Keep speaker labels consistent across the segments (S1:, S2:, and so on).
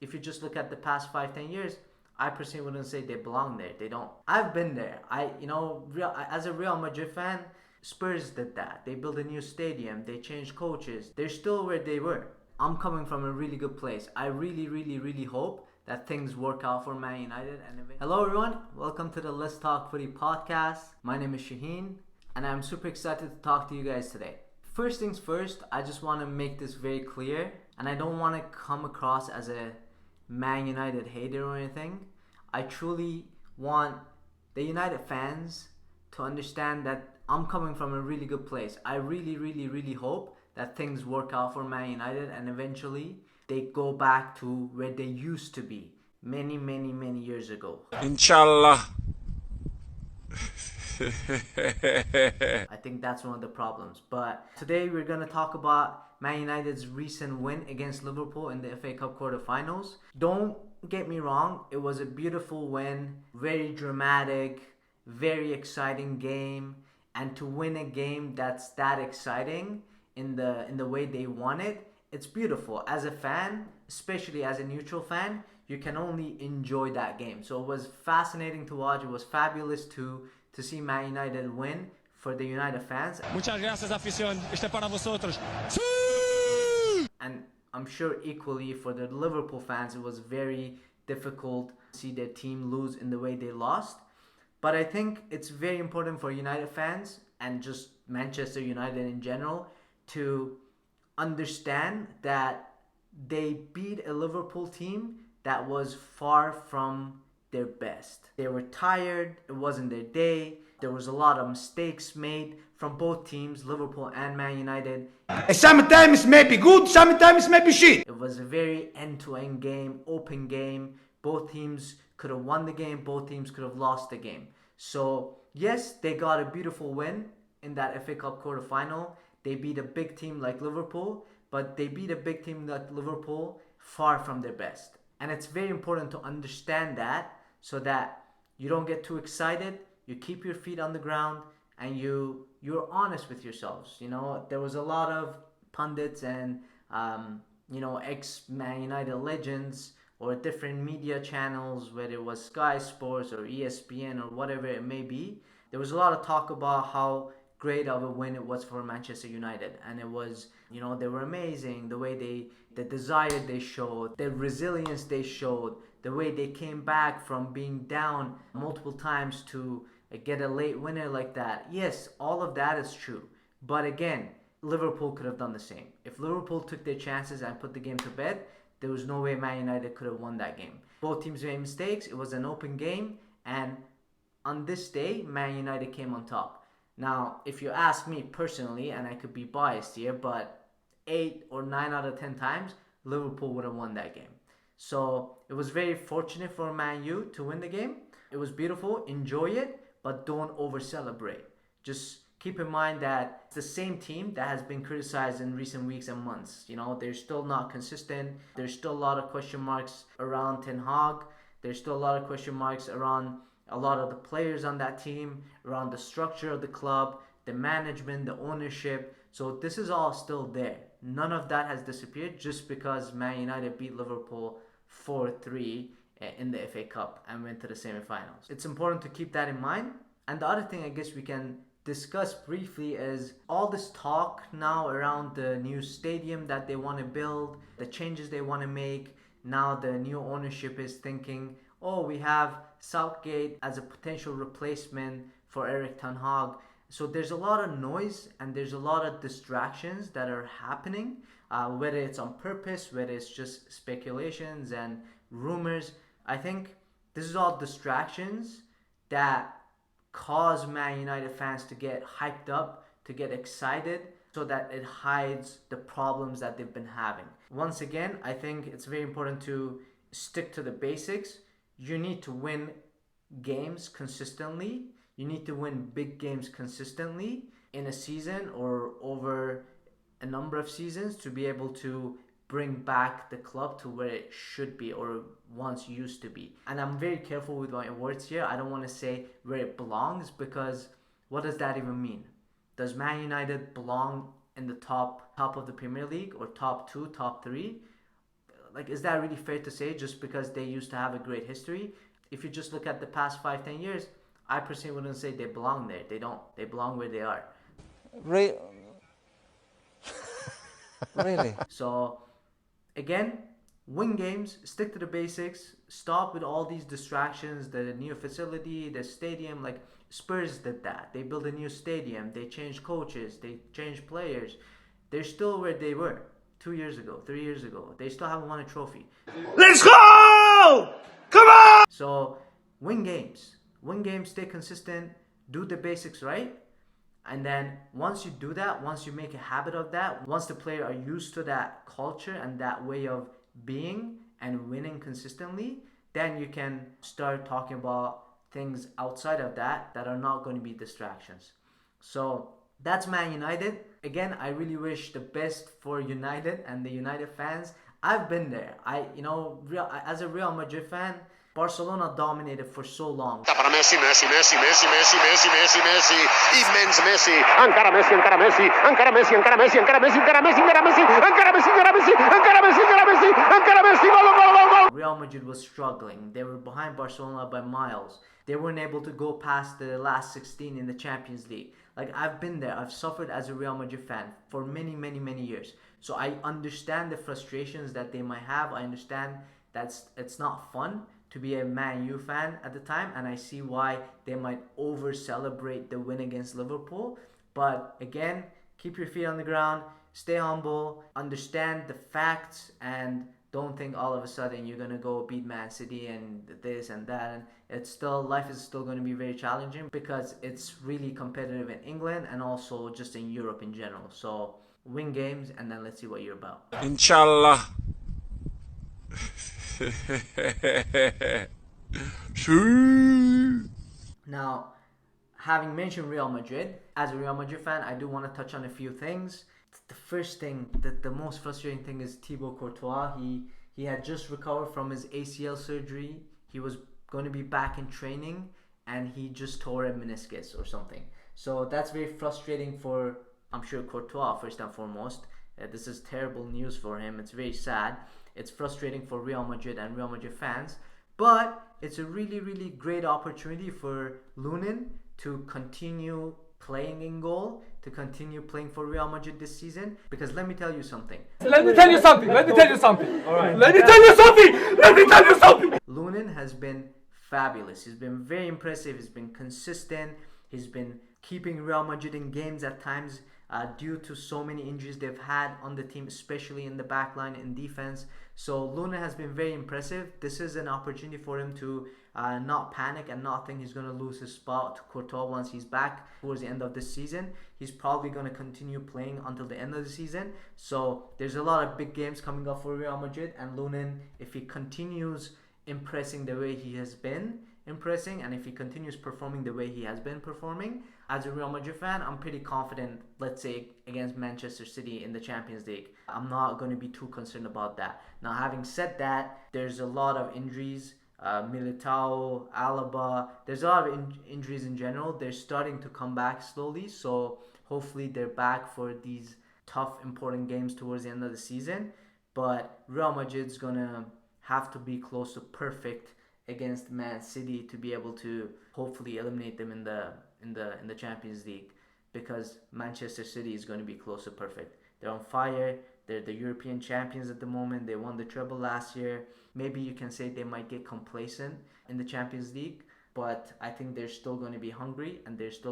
S1: if you just look at the past 5-10 years, I personally wouldn't say they belong there. They don't. I've been there. As a Real Madrid fan, Spurs did that. They built a new stadium. They changed coaches. They're still where they were. I'm coming from a really good place. I really, really, really hope that things work out for Man United. Hello everyone, welcome to the Let's Talk Footy podcast. My name is Shaheen, and I'm super excited to talk to you guys today. First things first, I just want to make this very clear, and I don't want to come across as a Man United hater or anything. I truly want the United fans to understand that I'm coming from a really good place. I really, really, really hope that things work out for Man United and eventually they go back to where they used to be many, many, many years ago.
S2: Inshallah.
S1: I think that's one of the problems. But today we're going to talk about Man United's recent win against Liverpool in the FA Cup quarterfinals. Don't get me wrong, it was a beautiful win, very dramatic, very exciting game, and to win a game that's that exciting in the way they won it, it's beautiful. As a fan, especially as a neutral fan, you can only enjoy that game. So it was fascinating to watch. It was fabulous to see Man United win for the United fans.
S3: Muchas gracias, afición. Este para vosotros.
S1: And I'm sure equally for the Liverpool fans, it was very difficult to see their team lose in the way they lost. But I think it's very important for United fans and just Manchester United in general to understand that they beat a Liverpool team that was far from their best. They were tired, it wasn't their day, there was a lot of mistakes made from both teams, Liverpool and Man United.
S4: Sometimes maybe good, sometimes maybe shit.
S1: It was a very end-to-end game, open game. Both teams could have won the game, both teams could have lost the game. So yes, they got a beautiful win in that FA Cup quarterfinal. They beat a big team like Liverpool, but they beat a big team like Liverpool far from their best. And it's very important to understand that so that you don't get too excited, you keep your feet on the ground, and you're honest with yourselves. You know, there was a lot of pundits and ex-Man United legends or different media channels, whether it was Sky Sports or ESPN or whatever it may be. There was a lot of talk about how great of a win it was for Manchester United, and it was, they were amazing, the way the desire they showed, the resilience they showed, the way they came back from being down multiple times to get a late winner like that. Yes, all of that is true, but again, Liverpool could have done the same. If Liverpool took their chances and put the game to bed, there was no way Man United could have won that game. Both teams made mistakes, it was an open game, and on this day, Man United came on top. Now, if you ask me personally, and I could be biased here, but 8 or 9 out of 10 times, Liverpool would have won that game. So it was very fortunate for Man U to win the game. It was beautiful, enjoy it, but don't over-celebrate. Just keep in mind that it's the same team that has been criticized in recent weeks and months. They're still not consistent. There's still a lot of question marks around Ten Hag. There's still a lot of question marks around a lot of the players on that team, around the structure of the club, the management, the ownership. So this is all still there. None of that has disappeared just because Man United beat Liverpool 4-3 in the FA Cup and went to the semi-finals. It's important to keep that in mind. And the other thing I guess we can discuss briefly is all this talk now around the new stadium that they want to build, the changes they want to make. Now the new ownership is thinking, we have Southgate as a potential replacement for Erik Ten Hag. So there's a lot of noise and there's a lot of distractions that are happening, whether it's on purpose, whether it's just speculations and rumors. I think this is all distractions that cause Man United fans to get hyped up, to get excited, so that it hides the problems that they've been having. Once again, I think it's very important to stick to the basics. You need to win games consistently. You need to win big games consistently in a season or over a number of seasons to be able to bring back the club to where it should be or once used to be. And I'm very careful with my words here. I don't want to say where it belongs, because what does that even mean? Does Man United belong in the top of the Premier League or top 2, top 3? like, is that really fair to say just because they used to have a great history? If you just look at the past 5-10 years, I personally wouldn't say they belong there. They don't. They belong where they are.
S2: Re- really?
S1: So again, win games, stick to the basics, stop with all these distractions, the new facility, the stadium. Like, Spurs did that. They built a new stadium, they changed coaches, they changed players. They're still where they were 2 years ago, 3 years ago. They still haven't won a trophy.
S4: Let's go! Come on!
S1: So win games. Win games, stay consistent, do the basics right. And then once you do that, once you make a habit of that, once the players are used to that culture and that way of being and winning consistently, then you can start talking about things outside of that that are not going to be distractions. So that's Man United. Again, I really wish the best for United and the United fans. I've been there. As a Real Madrid fan, Barcelona dominated for so long.
S5: Para Messi, Messi, Messi, Messi, Messi, Messi, Messi, Messi, immens Messi, encara Messi, encara Messi, encara Messi, encara Messi, encara Messi, encara Messi, encara Messi, encara Messi, encara Messi, encara Messi, encara Messi, encara Messi, gol, gol, gol, gol.
S1: Real Madrid was struggling. They were behind Barcelona by miles. They weren't able to go past the last 16 in the Champions League. Like, I've been there. I've suffered as a Real Madrid fan for many, many, many years. So I understand the frustrations that they might have. I understand that it's not fun to be a Man U fan at the time, and I see why they might over-celebrate the win against Liverpool. But again, keep your feet on the ground, stay humble, understand the facts, and don't think all of a sudden you're gonna go beat Man City and this and that. And life is still going to be very challenging because it's really competitive in England and also just in Europe in general. So win games and then let's see what you're about.
S6: Inshallah.
S1: Now, having mentioned Real Madrid, as a Real Madrid fan, I do want to touch on a few things. The first thing, the most frustrating thing is Thibaut Courtois. He had just recovered from his ACL surgery. He was going to be back in training and he just tore a meniscus or something. So that's very frustrating for, I'm sure, Courtois first and foremost. This is terrible news for him. It's very sad. It's frustrating for Real Madrid and Real Madrid fans. But it's a really, really great opportunity for Lunin to continue playing in goal, to continue playing for Real Madrid this season. Because let me tell you something.
S7: Let me tell you something. All right. Let me tell you something.
S1: Lunin has been fabulous. He's been very impressive. He's been consistent. He's been keeping Real Madrid in games at times due to so many injuries they've had on the team, especially in the back line and defense. So Lunin has been very impressive. This is an opportunity for him to not panic and not think he's going to lose his spot to Courtois once he's back towards the end of this season. He's probably going to continue playing until the end of the season. So there's a lot of big games coming up for Real Madrid, and Lunin, if he continues impressing the way he has been impressing, and if he continues performing the way he has been performing, as a Real Madrid fan, I'm pretty confident, let's say, against Manchester City in the Champions League. I'm not going to be too concerned about that. Now, having said that, there's a lot of injuries. Militao, Alaba, there's a lot of injuries in general. They're starting to come back slowly, so hopefully they're back for these tough, important games towards the end of the season. But Real Madrid's going to have to be close to perfect against Man City to be able to hopefully eliminate them in the Champions League, because Manchester City is going to be close to perfect. They're on fire. They're the European champions at the moment. They won the treble last year. Maybe you can say they might get complacent in the Champions League, but I think they're still going to be hungry, and there's a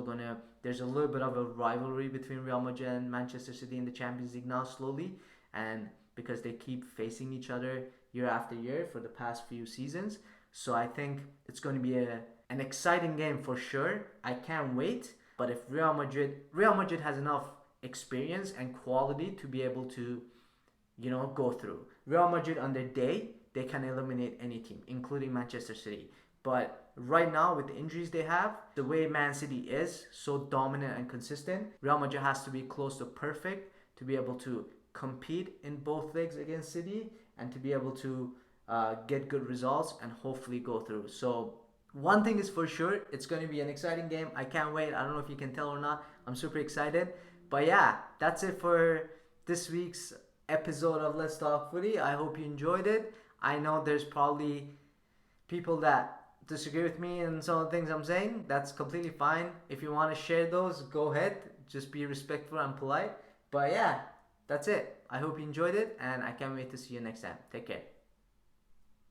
S1: little bit of a rivalry between Real Madrid and Manchester City in the Champions League now slowly, and because they keep facing each other year after year for the past few seasons. So I think it's going to be an exciting game for sure. I can't wait. But if Real Madrid has enough experience and quality to be able to, go through. Real Madrid on their day, they can eliminate any team, including Manchester City. But right now, with the injuries they have, the way Man City is so dominant and consistent, Real Madrid has to be close to perfect to be able to compete in both legs against City and to be able to get good results and hopefully go through. So one thing is for sure, it's going to be an exciting game. I can't wait. I don't know if you can tell or not. I'm super excited. But yeah, that's it for this week's episode of Let's Talk Footy. I hope you enjoyed it. I know there's probably people that disagree with me and some of the things I'm saying. That's completely fine. If you want to share those, go ahead. Just be respectful and polite. But yeah, that's it. I hope you enjoyed it, and I can't wait to see you next time. Take care.